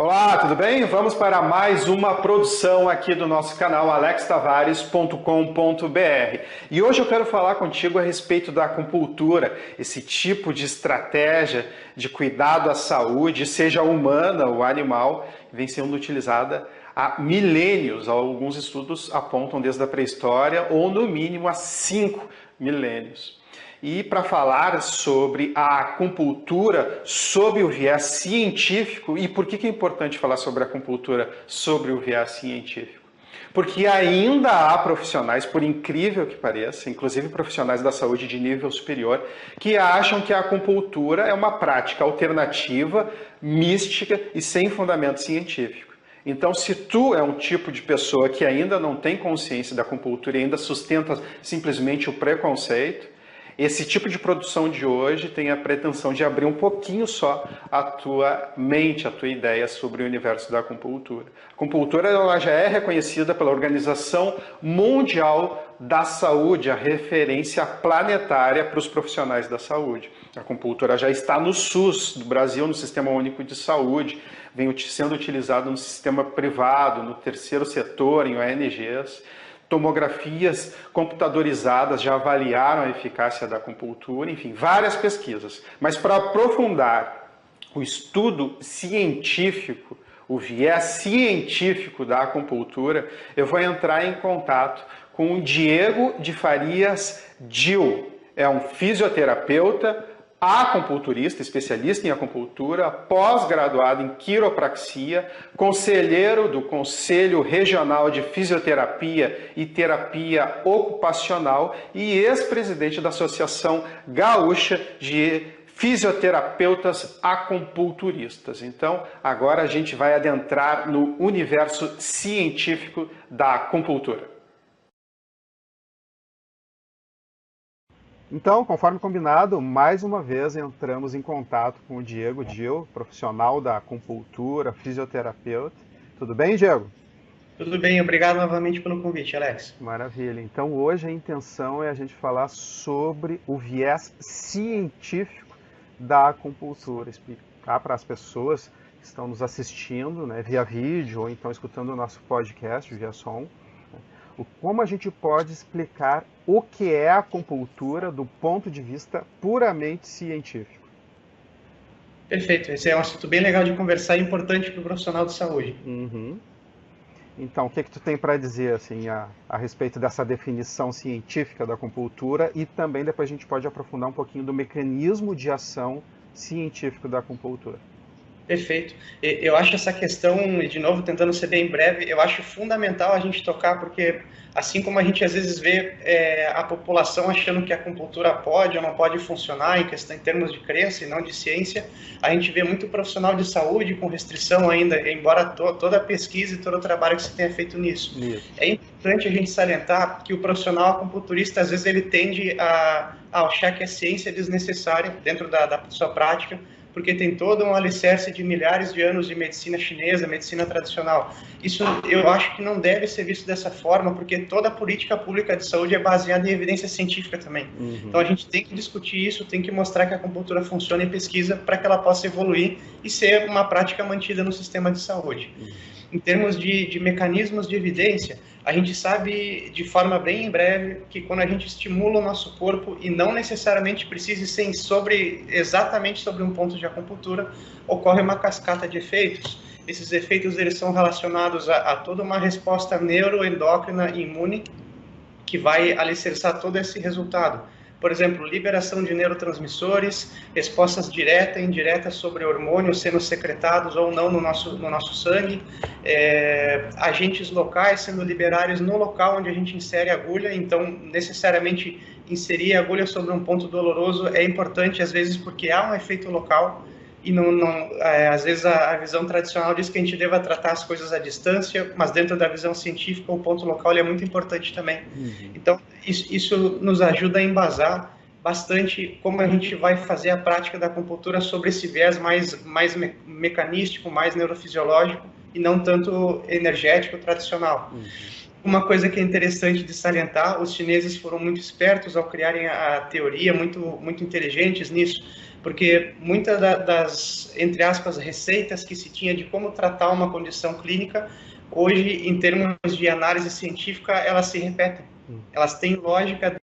Olá, tudo bem? Vamos para mais uma produção aqui do nosso canal alextavares.com.br. E hoje eu quero falar contigo a respeito da acupuntura, esse tipo de estratégia de cuidado à saúde, seja humana ou animal, que vem sendo utilizada há milênios. Alguns estudos apontam desde a pré-história ou no mínimo há 5 milênios. E para falar sobre a acupuntura sob o viés científico, e por que é importante falar sobre a acupuntura sobre o viés científico? Porque ainda há profissionais, por incrível que pareça, inclusive profissionais da saúde de nível superior, que acham que a acupuntura é uma prática alternativa, mística e sem fundamento científico. Então, se tu é um tipo de pessoa que ainda não tem consciência da acupuntura e ainda sustenta simplesmente o preconceito, esse tipo de produção de hoje tem a pretensão de abrir um pouquinho só a tua mente, a tua ideia sobre o universo da acupuntura. A acupuntura ela já é reconhecida pela Organização Mundial da Saúde, a referência planetária para os profissionais da saúde. A acupuntura já está no SUS do Brasil, no Sistema Único de Saúde, vem sendo utilizado no sistema privado, no terceiro setor, em ONGs. Tomografias computadorizadas já avaliaram a eficácia da acupuntura, enfim, várias pesquisas. Mas para aprofundar o estudo científico, o viés científico da acupuntura, eu vou entrar em contato com o Diego de Farias Gil. É um fisioterapeuta, acupunturista, especialista em acupuntura, pós-graduado em quiropraxia, conselheiro do Conselho Regional de Fisioterapia e Terapia Ocupacional e ex-presidente da Associação Gaúcha de Fisioterapeutas Acupunturistas. Então, agora a gente vai adentrar no universo científico da acupuntura. Então, conforme combinado, mais uma vez entramos em contato com o Diego Gil, profissional da acupuntura, fisioterapeuta. Tudo bem, Diego? Tudo bem, obrigado novamente pelo convite, Alex. Maravilha. Então, hoje a intenção é a gente falar sobre o viés científico da acupuntura, explicar para as pessoas que estão nos assistindo, né, via vídeo ou então escutando o nosso podcast via som, como a gente pode explicar o que é a acupuntura do ponto de vista puramente científico. Perfeito, esse é um assunto bem legal de conversar e importante para o profissional de saúde. Uhum. Então, o que tu tem para dizer assim, a respeito dessa definição científica da acupuntura e também depois a gente pode aprofundar um pouquinho do mecanismo de ação científico da acupuntura. Perfeito. Eu acho essa questão, e de novo, tentando ser bem breve, eu acho fundamental a gente tocar, porque assim como a gente às vezes vê a população achando que a acupuntura pode ou não pode funcionar em termos de crença e não de ciência, a gente vê muito profissional de saúde com restrição ainda, embora toda a pesquisa e todo o trabalho que se tenha feito nisso. Isso. É importante a gente salientar que o profissional acupunturista, às vezes, ele tende a achar que a ciência é desnecessária dentro da sua prática, porque tem todo um alicerce de milhares de anos de medicina chinesa, medicina tradicional. Isso eu acho que não deve ser visto dessa forma, porque toda a política pública de saúde é baseada em evidência científica também. Uhum. Então a gente tem que discutir isso, tem que mostrar que a acupuntura funciona em pesquisa para que ela possa evoluir e ser uma prática mantida no sistema de saúde. Uhum. Em termos de mecanismos de evidência, a gente sabe de forma bem breve que quando a gente estimula o nosso corpo e não necessariamente precise ser exatamente sobre um ponto de acupuntura, ocorre uma cascata de efeitos. Esses efeitos eles são relacionados a toda uma resposta neuroendócrina e imune que vai alicerçar todo esse resultado. Por exemplo, liberação de neurotransmissores, respostas direta e indireta sobre hormônios sendo secretados ou não no nosso sangue, agentes locais sendo liberados no local onde a gente insere a agulha, então necessariamente inserir a agulha sobre um ponto doloroso é importante às vezes porque há um efeito local e às vezes a visão tradicional diz que a gente deva tratar as coisas à distância, mas dentro da visão científica o ponto local é muito importante também. Uhum. Então isso nos ajuda a embasar bastante como a gente vai fazer a prática da acupuntura sobre esse viés mais mecanístico, mais neurofisiológico e não tanto energético tradicional. Uhum. Uma coisa que é interessante de salientar, os chineses foram muito espertos ao criarem a teoria, muito inteligentes nisso, porque muitas das, entre aspas, receitas que se tinha de como tratar uma condição clínica, hoje, em termos de análise científica, elas se repetem. Elas têm lógica